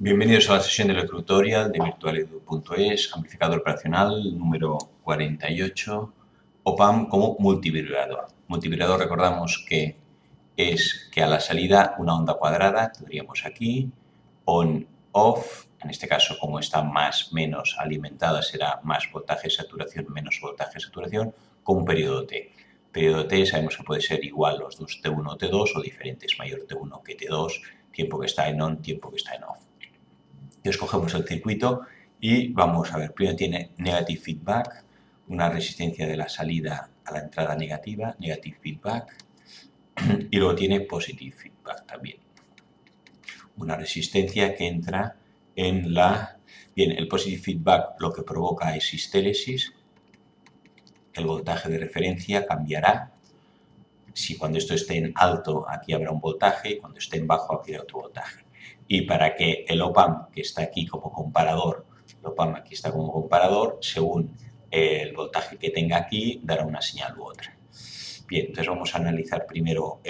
Bienvenidos a la sesión de tutorial de virtualedu.es, amplificador operacional número 48, OP-AMP como multivibrador. Multivibrador, recordamos que es que a la salida una onda cuadrada, tendríamos aquí, on, off, en este caso como está más, menos alimentada será más voltaje, saturación, menos voltaje, saturación, con un periodo T. Periodo T sabemos que puede ser igual los dos T1 o T2 o diferentes, mayor T1 que T2, tiempo que está en on, tiempo que está en off. Y escogemos el circuito y vamos a ver, primero tiene negative feedback, una resistencia de la salida a la entrada negativa, negative feedback, y luego tiene positive feedback también. Una resistencia que entra en la... Bien, el positive feedback lo que provoca es histéresis, el voltaje de referencia cambiará. Si cuando esto esté en alto, aquí habrá un voltaje, y cuando esté en bajo, aquí habrá otro voltaje. Y para que el OP-AMP, que está aquí como comparador, el OP-AMP aquí está como comparador, según el voltaje que tenga aquí, dará una señal u otra. Bien, entonces vamos a analizar primero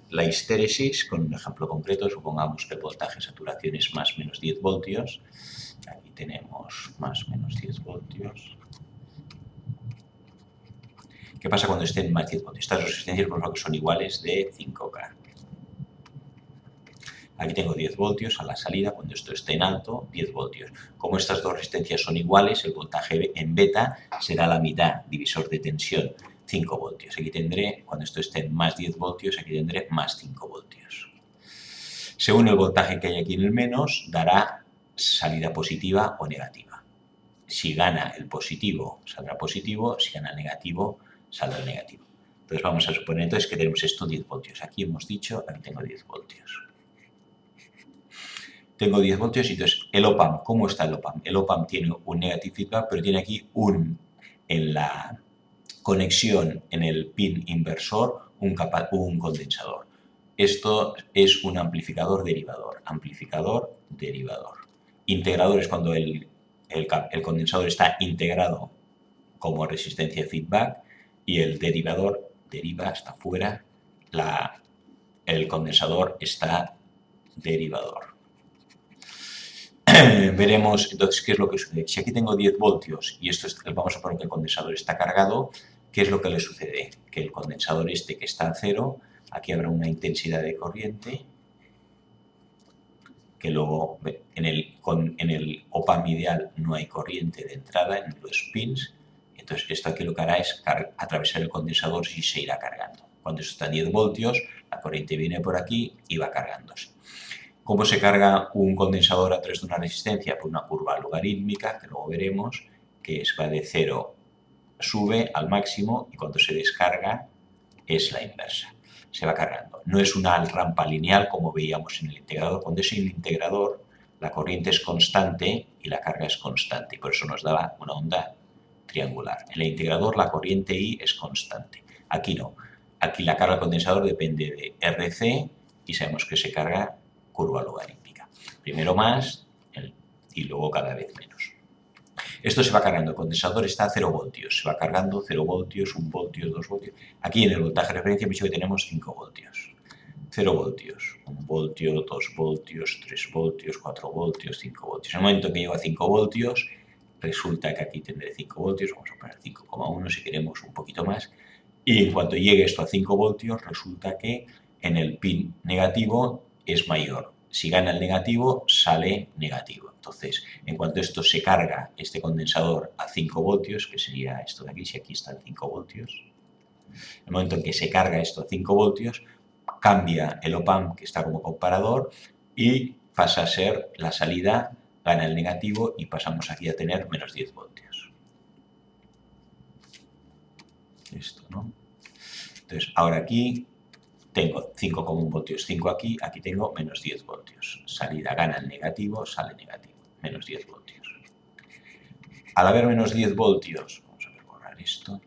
la histéresis con un ejemplo concreto. Supongamos que el voltaje de saturación es más o menos 10 voltios. Aquí tenemos más o menos 10 voltios. ¿Qué pasa cuando estén más 10 voltios? Estas resistencias, por ejemplo, que son iguales de 5K. Aquí tengo 10 voltios a la salida, cuando esto esté en alto, 10 voltios. Como estas dos resistencias son iguales, el voltaje en beta será la mitad, divisor de tensión, 5 voltios. Aquí tendré, cuando esto esté en más 10 voltios, aquí tendré más 5 voltios. Según el voltaje que hay aquí en el menos, dará salida positiva o negativa. Si gana el positivo, saldrá positivo, si gana el negativo, saldrá el negativo. Entonces vamos a suponer entonces que tenemos esto 10 voltios. Aquí hemos dicho, aquí tengo 10 voltios. Tengo 10 voltios y entonces el OP-AMP, ¿cómo está el OP-AMP? El OP-AMP tiene un negative feedback, pero tiene aquí en la conexión en el pin inversor, un condensador. Esto es un amplificador derivador. Amplificador derivador. Integrador es cuando el condensador está integrado como resistencia de feedback y el derivador deriva, está fuera, el condensador está derivador. Veremos entonces qué es lo que sucede. Si aquí tengo 10 voltios y esto vamos a poner que el condensador está cargado, ¿qué es lo que le sucede? Que el condensador este que está a cero, aquí habrá una intensidad de corriente, que luego en el OP-AMP ideal no hay corriente de entrada en los pins, entonces esto aquí lo que hará es atravesar el condensador y se irá cargando. Cuando esto está a 10 voltios, la corriente viene por aquí y va cargándose. ¿Cómo se carga un condensador a través de una resistencia? Por una curva logarítmica, que luego veremos, que va de 0, sube al máximo y cuando se descarga es la inversa. Se va cargando. No es una rampa lineal como veíamos en el integrador. Cuando es en el integrador, la corriente es constante y la carga es constante y por eso nos daba una onda triangular. En el integrador la corriente I es constante. Aquí no. Aquí la carga del condensador depende de RC y sabemos que se carga curva logarítmica. Primero más y luego cada vez menos. Esto se va cargando, el condensador está a 0 voltios, se va cargando 0 voltios, 1 voltio, 2 voltios. Aquí en el voltaje de referencia hemos dicho que tenemos 5 voltios. 0 voltios, 1 voltio, 2 voltios, 3 voltios, 4 voltios, 5 voltios. En el momento que llego a 5 voltios, resulta que aquí tendré 5 voltios, vamos a poner 5,1 si queremos un poquito más. Y en cuanto llegue esto a 5 voltios, resulta que en el pin negativo es mayor. Si gana el negativo, sale negativo. Entonces, en cuanto esto se carga, este condensador a 5 voltios, que sería esto de aquí, si aquí están 5 voltios, en el momento en que se carga esto a 5 voltios, cambia el OP-AMP, que está como comparador, y pasa a ser la salida, gana el negativo y pasamos aquí a tener menos 10 voltios. Esto, ¿no? Entonces, ahora aquí tengo 5,1 voltios, 5 aquí, aquí tengo menos 10 voltios. Salida gana el negativo, sale negativo, menos 10 voltios. Al haber menos 10 voltios, vamos a borrar esto,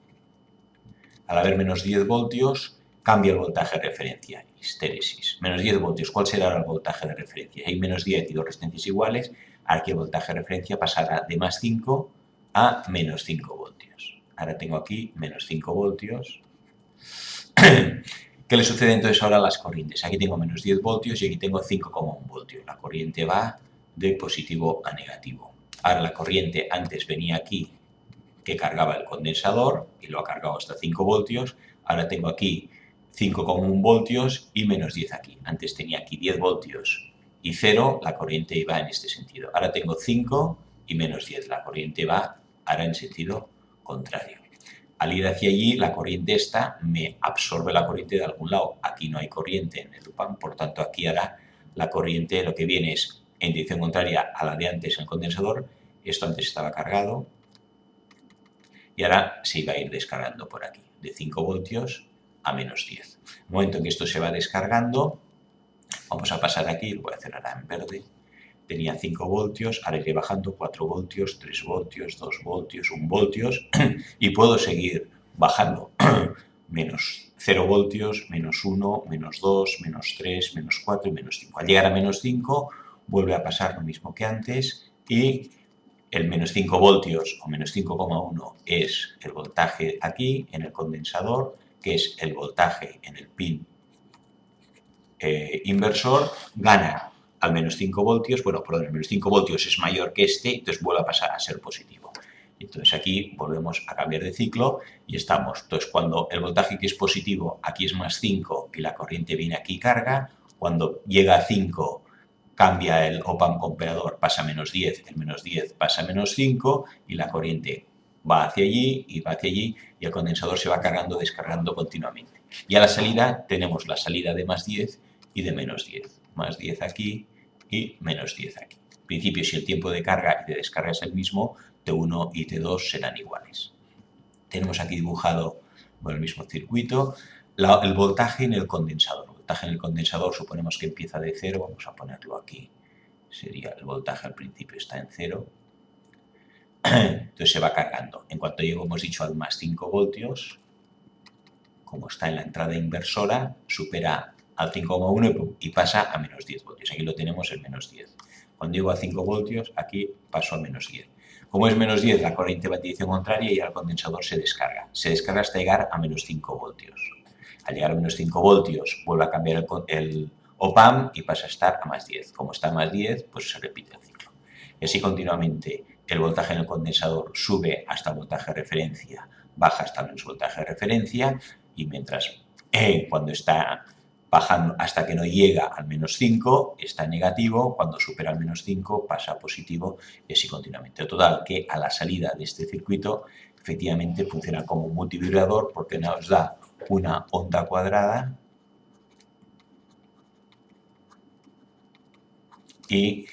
al haber menos 10 voltios, cambia el voltaje de referencia, histéresis. Menos 10 voltios, ¿cuál será el voltaje de referencia? Hay menos 10 y dos resistencias iguales, aquí el voltaje de referencia pasará de más 5 a menos 5 voltios. Ahora tengo aquí menos 5 voltios. ¿Qué le sucede entonces ahora a las corrientes? Aquí tengo menos 10 voltios y aquí tengo 5,1 voltios. La corriente va de positivo a negativo. Ahora la corriente antes venía aquí, que cargaba el condensador, y lo ha cargado hasta 5 voltios. Ahora tengo aquí 5,1 voltios y menos 10 aquí. Antes tenía aquí 10 voltios y 0, la corriente iba en este sentido. Ahora tengo 5 y menos 10, la corriente va ahora en sentido contrario. Al ir hacia allí, la corriente esta me absorbe la corriente de algún lado. Aquí no hay corriente en el OPAMP, por tanto aquí ahora la corriente lo que viene es en dirección contraria a la de antes en el condensador. Esto antes estaba cargado y ahora se iba a ir descargando por aquí, de 5 voltios a menos 10. En el momento en que esto se va descargando, vamos a pasar aquí, lo voy a hacer ahora en verde. Tenía 5 voltios, ahora iré bajando 4 voltios, 3 voltios, 2 voltios, 1 voltios y puedo seguir bajando. Menos 0 voltios, menos 1, menos 2, menos 3, menos 4 y menos 5. Al llegar a menos 5 vuelve a pasar lo mismo que antes y el menos 5 voltios o menos 5,1 es el voltaje aquí en el condensador, que es el voltaje en el pin inversor, gana al menos 5 voltios, bueno, perdón, el menos 5 voltios es mayor que este, entonces vuelve a pasar a ser positivo. Entonces aquí volvemos a cambiar de ciclo y estamos. Entonces cuando el voltaje que es positivo aquí es más 5 y la corriente viene aquí y carga, cuando llega a 5 cambia el OPAMP comparador, pasa a menos 10, el menos 10 pasa a menos 5 y la corriente va hacia allí y va hacia allí y el condensador se va cargando, descargando continuamente. Y a la salida tenemos la salida de más 10 y de menos 10. Más 10 aquí y menos 10 aquí. En principio, si el tiempo de carga y de descarga es el mismo, T1 y T2 serán iguales. Tenemos aquí dibujado el mismo circuito, el voltaje en el condensador. El voltaje en el condensador suponemos que empieza de 0, vamos a ponerlo aquí. Sería el voltaje al principio está en 0. Entonces se va cargando. En cuanto llego, hemos dicho, al más 5 voltios, como está en la entrada inversora, supera al 5,1 y pasa a menos 10 voltios. Aquí lo tenemos en menos 10. Cuando llego a 5 voltios, aquí paso a menos 10. Como es menos 10, la corriente va en dirección contraria y el condensador se descarga. Se descarga hasta llegar a menos 5 voltios. Al llegar a menos 5 voltios, vuelve a cambiar el OPAMP y pasa a estar a más 10. Como está a más 10, pues se repite el ciclo. Y así continuamente. El voltaje en el condensador sube hasta el voltaje de referencia, baja hasta menos voltaje de referencia y mientras cuando está bajando hasta que no llega al menos 5 está negativo, cuando supera el menos 5 pasa a positivo y así continuamente. Total, que a la salida de este circuito efectivamente funciona como un multivibrador porque nos da una onda cuadrada y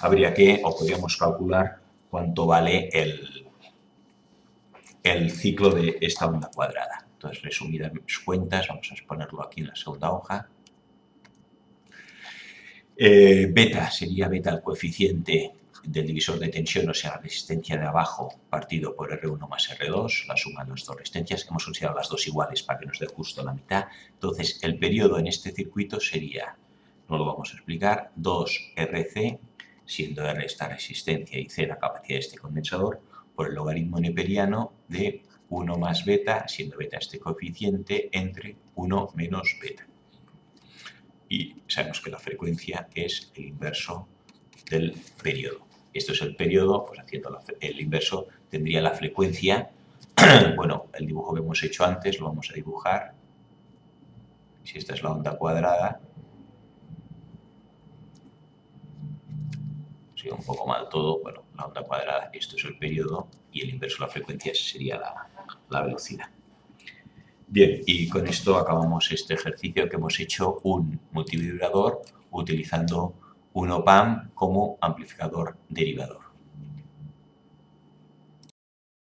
habría que, o podríamos calcular cuánto vale el ciclo de esta onda cuadrada. Entonces, resumidas cuentas, vamos a ponerlo aquí en la segunda hoja. Beta sería el coeficiente del divisor de tensión, o sea, la resistencia de abajo partido por R1 más R2, la suma de las dos resistencias. Hemos considerado las dos iguales para que nos dé justo la mitad. Entonces, el periodo en este circuito sería, no lo vamos a explicar, 2RC, siendo R esta resistencia y C la capacidad de este condensador, por el logaritmo neperiano de 1 más beta, siendo beta este coeficiente, entre 1 menos beta. Y sabemos que la frecuencia es el inverso del periodo. Esto es el periodo, pues haciendo el inverso tendría la frecuencia. Bueno, el dibujo que hemos hecho antes lo vamos a dibujar. Si esta es la onda cuadrada, sigue un poco mal todo, bueno, la onda cuadrada, esto es el periodo y el inverso de la frecuencia sería la velocidad. Bien, y con esto acabamos este ejercicio que hemos hecho un multivibrador utilizando un OPAMP como amplificador derivador.